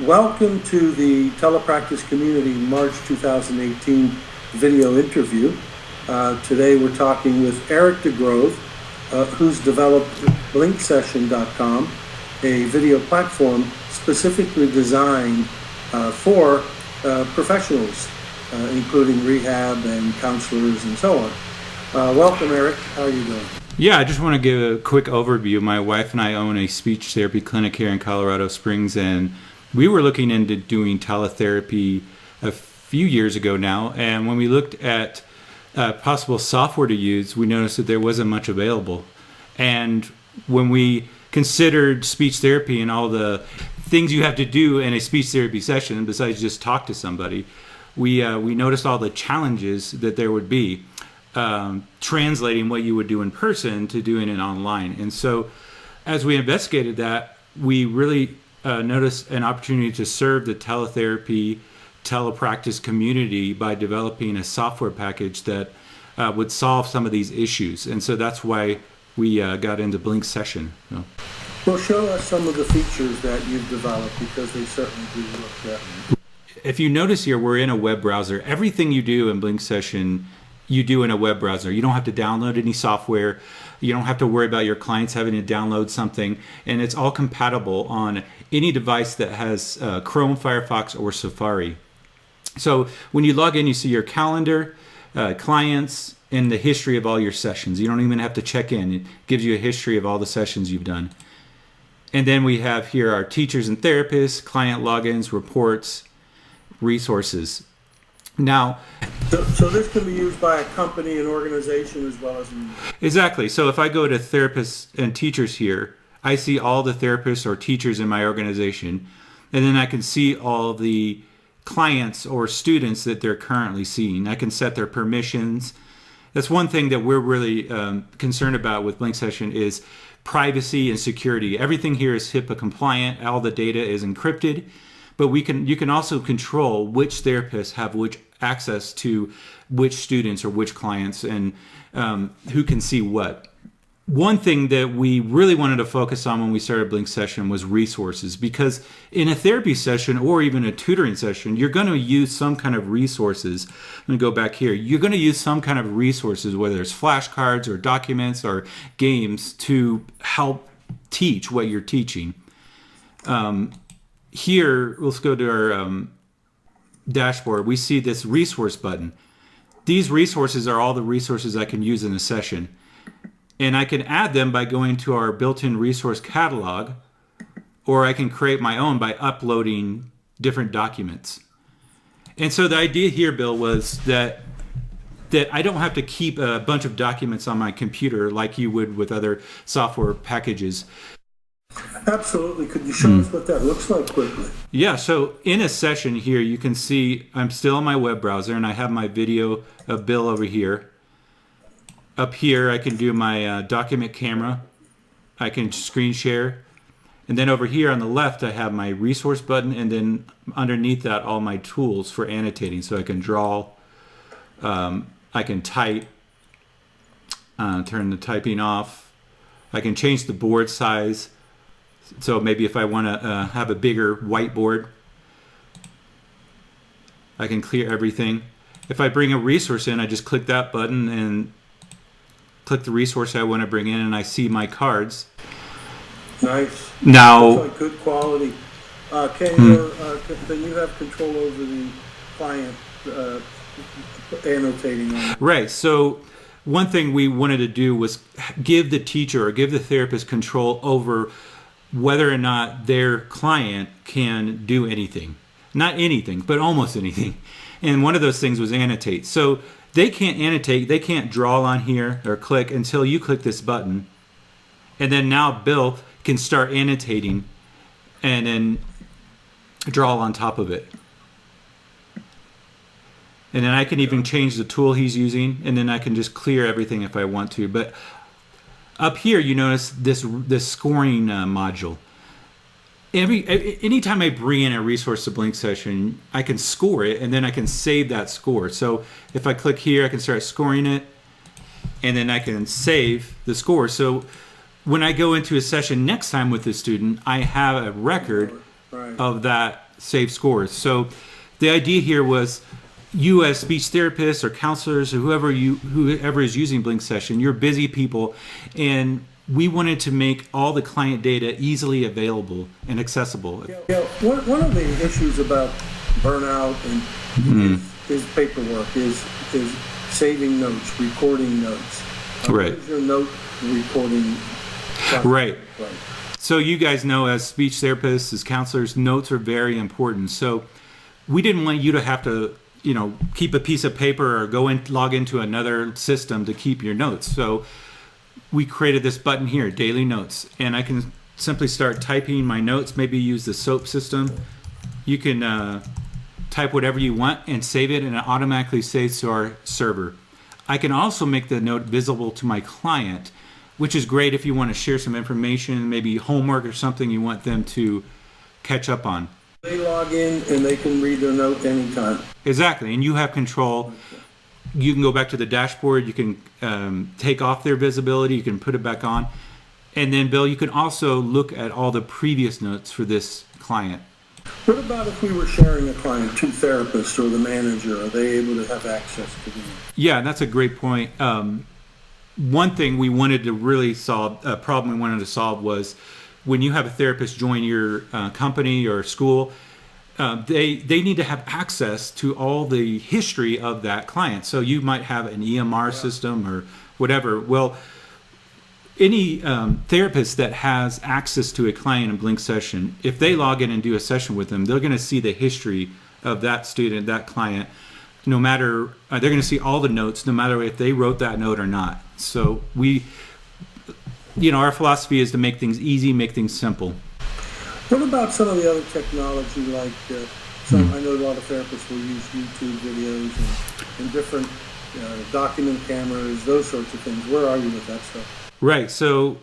Welcome to the Telepractice Community March 2018 video interview. Today we're talking with Eric DeGrove, who's developed BlinkSession.com, a video platform specifically designed for professionals, including rehab and counselors and so on. Welcome, Eric. How are you doing? Yeah, I just want to give a quick overview. My wife and I own a speech therapy clinic here in Colorado Springs, and we were looking into doing teletherapy a few years ago now. And when we looked at possible software to use, we noticed that there wasn't much available. And when we considered speech therapy and all the things you have to do in a speech therapy session, besides just talk to somebody, we noticed all the challenges that there would be. Translating what you would do in person to doing it online. And so as we investigated that, we really noticed an opportunity to serve the teletherapy, telepractice community by developing a software package that would solve some of these issues. And so that's why we got into Blink Session. Well, show us some of the features that you've developed, because they certainly do look that. If you notice here, we're in a web browser. Everything you do in Blink Session you do in a web browser. You don't have to download any software. You don't have to worry about your clients having to download something. And it's all compatible on any device that has Chrome, Firefox, or Safari. So when you log in, you see your calendar, clients, and the history of all your sessions. You don't even have to check in. It gives you a history of all the sessions you've done. And then we have here our teachers and therapists, client logins, reports, resources. Now, so this can be used by a company, an organization, as well as exactly. So if I go to therapists and teachers here, I see all the therapists or teachers in my organization, and then I can see all the clients or students that they're currently seeing. I can set their permissions. That's one thing that we're really concerned about with Blink Session is privacy and security. Everything here is HIPAA compliant. All the data is encrypted. But you can also control which therapists have which access to which students or which clients, and who can see what. One thing that we really wanted to focus on when we started Blink Session was resources, because in a therapy session or even a tutoring session, you're going to use some kind of resources. I'm going to go back here. You're going to use some kind of resources, whether it's flashcards or documents or games, to help teach what you're teaching. Here, let's go to our dashboard. We see this resource button. These resources are all the resources I can use in a session. And I can add them by going to our built-in resource catalog, or I can create my own by uploading different documents. And so the idea here, Bill, was that I don't have to keep a bunch of documents on my computer like you would with other software packages. Absolutely. Could you show us what that looks like quickly? Yeah, so in a session here, you can see I'm still on my web browser, and I have my video of Bill over here. Up here, I can do my document camera. I can screen share. And then over here on the left, I have my resource button, and then underneath that, all my tools for annotating. So I can draw, I can type, turn the typing off. I can change the board size. So maybe if I want to have a bigger whiteboard, I can clear everything. If I bring a resource in, I just click that button and click the resource I want to bring in, and I see my cards. Nice. Now, looks like good quality. Can you have control over the client annotating on it? Right. So one thing we wanted to do was give the teacher or give the therapist control over whether or not their client can do anything. Not anything, but almost anything. And one of those things was annotate. So they can't annotate, they can't draw on here or click until you click this button. And then now Bill can start annotating and then draw on top of it. And then I can even change the tool he's using, and then I can just clear everything if I want to. But up here, you notice this scoring module. Anytime I bring in a resource to Blink Session, I can score it, and then I can save that score. So if I click here, I can start scoring it, and then I can save the score. So when I go into a session next time with the student, I have a record of that save scores. So the idea here was, you as speech therapists or counselors or whoever is using Blink Session, you're busy people, and we wanted to make all the client data easily available and accessible. Yeah, one of the issues about burnout and is paperwork, is saving notes, recording notes. Right. What is your note recording process? Right. So you guys know, as speech therapists, as counselors, notes are very important. So we didn't want you to have to, keep a piece of paper or log into another system to keep your notes. So we created this button here, Daily Notes, and I can simply start typing my notes, maybe use the SOAP system. You can type whatever you want and save it, and it automatically saves to our server. I can also make the note visible to my client, which is great if you want to share some information, maybe homework or something you want them to catch up on. They log in and they can read their note anytime. Exactly, and you have control. You can go back to the dashboard, you can take off their visibility, you can put it back on. And then, Bill, you can also look at all the previous notes for this client. What about if we were sharing a client, two therapists or the manager? Are they able to have access to them? Yeah, that's a great point. One thing we wanted to really solve, a problem we wanted to solve, was when you have a therapist join your company or school, they need to have access to all the history of that client. So you might have an EMR system or whatever. Well, any therapist that has access to a client in Blink Session, if they log in and do a session with them, they're going to see the history of that student, that client, no matter, they're going to see all the notes, no matter if they wrote that note or not. So our philosophy is to make things easy, make things simple. What about some of the other technology, like I know a lot of therapists will use YouTube videos and different document cameras, those sorts of things. Where are you with that stuff? Right. So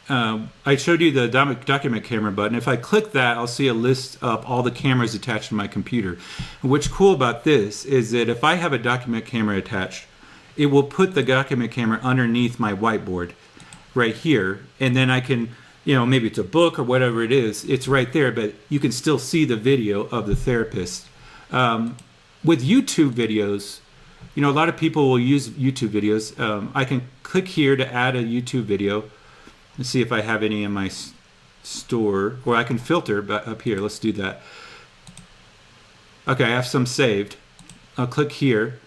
I showed you the document camera button. If I click that, I'll see a list of all the cameras attached to my computer. And what's cool about this is that if I have a document camera attached, it will put the document camera underneath my whiteboard right here. And then I can, maybe it's a book or whatever it is, it's right there, but you can still see the video of the therapist. With YouTube videos, a lot of people will use YouTube videos. I can click here to add a YouTube video and see if I have any in my store, or I can filter up here. Let's do that. Okay, I have some saved. I'll click here,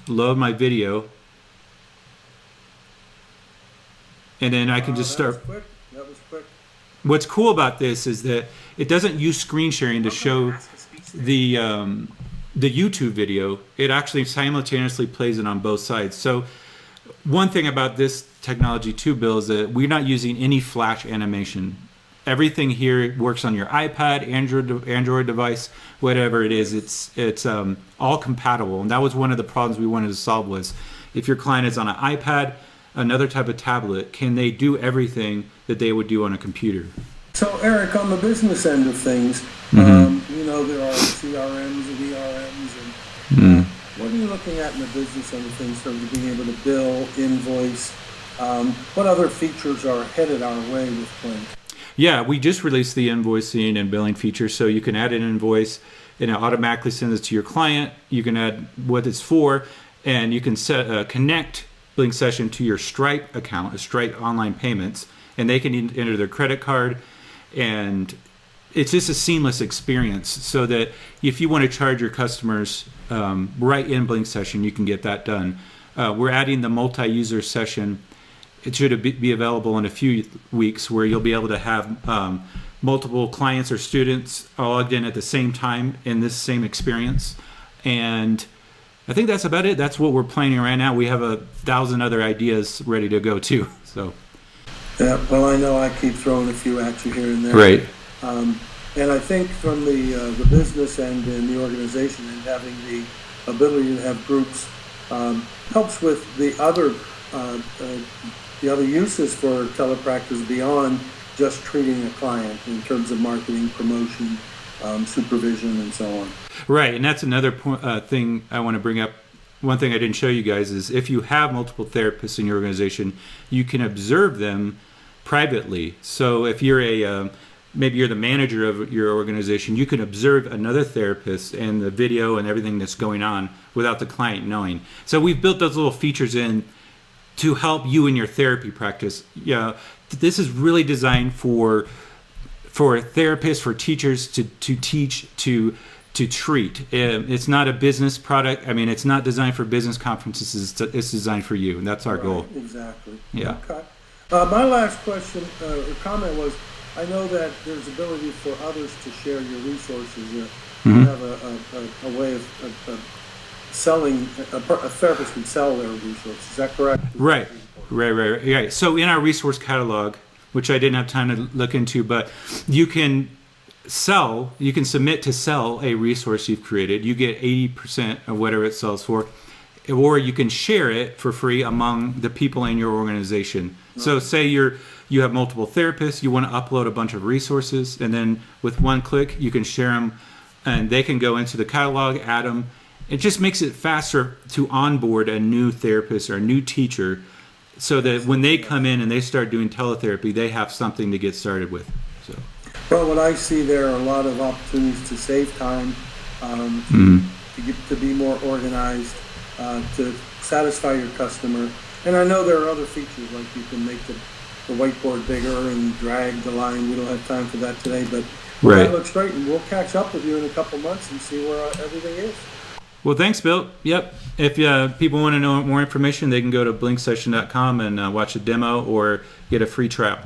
load my video, and then I can just start. That was quick. What's cool about this is that it doesn't use screen sharing to show the YouTube video. It actually simultaneously plays it on both sides. So one thing about this technology too, Bill, is that we're not using any flash animation. Everything here works on your iPad, Android device, whatever it is. It's all compatible, and that was one of the problems we wanted to solve. Was if your client is on an iPad, another type of tablet, can they do everything that they would do on a computer? So, Eric, on the business end of things, there are CRMs and ERMs, and what are you looking at in the business end of things in terms of being able to bill, invoice? What other features are headed our way with Blink? Yeah, we just released the invoicing and billing feature, so you can add an invoice and it automatically sends it to your client. You can add what it's for, and you can connect Blink Session to your Stripe account, Stripe online payments, and they can enter their credit card, and it's just a seamless experience, so that if you want to charge your customers right in Blink Session, you can get that done. We're adding the multi-user session. It should be available in a few weeks, where you'll be able to have multiple clients or students logged in at the same time in this same experience. And I think that's about it. That's what we're planning right now. We have 1,000 other ideas ready to go too. So. Yeah, well, I know I keep throwing a few at you here and there. Right. And I think from the business end and the organization, and having the ability to have groups helps with the other uses for telepractice beyond just treating a client, in terms of marketing, promotion, supervision, and so on. Right, and that's another thing I want to bring up. One thing I didn't show you guys is if you have multiple therapists in your organization, you can observe them privately. So if you're maybe you're the manager of your organization, you can observe another therapist and the video and everything that's going on without the client knowing. So we've built those little features in to help you in your therapy practice. Yeah, this is really designed for therapists, for teachers to teach, to treat. It's not a business product. I mean, it's not designed for business conferences. It's designed for you, and that's our goal. Exactly. Yeah. Okay. My last question or comment was, I know that there's ability for others to share your resources. You have a way of selling, a therapist can sell their resources. Is that correct? Right. So in our resource catalog, which I didn't have time to look into, but you can submit to sell a resource you've created. You get 80% of whatever it sells for, or you can share it for free among the people in your organization. So say you have multiple therapists, you want to upload a bunch of resources, and then with one click you can share them, and they can go into the catalog, add them. It just makes it faster to onboard a new therapist or a new teacher, so that when they come in and they start doing teletherapy, they have something to get started with. So, well, what I see there are a lot of opportunities to save time, to be more organized, to satisfy your customer. And I know there are other features, like you can make the whiteboard bigger and drag the line. We don't have time for that today, but that looks great. And we'll catch up with you in a couple months and see where everything is. Well, thanks, Bill. Yep. If people want to know more information, they can go to blinksession.com and watch a demo or get a free trial.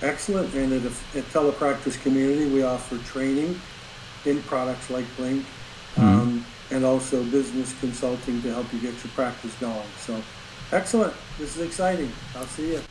Excellent. And at Telepractice Community, we offer training in products like Blink, and also business consulting to help you get your practice going. So, excellent. This is exciting. I'll see you.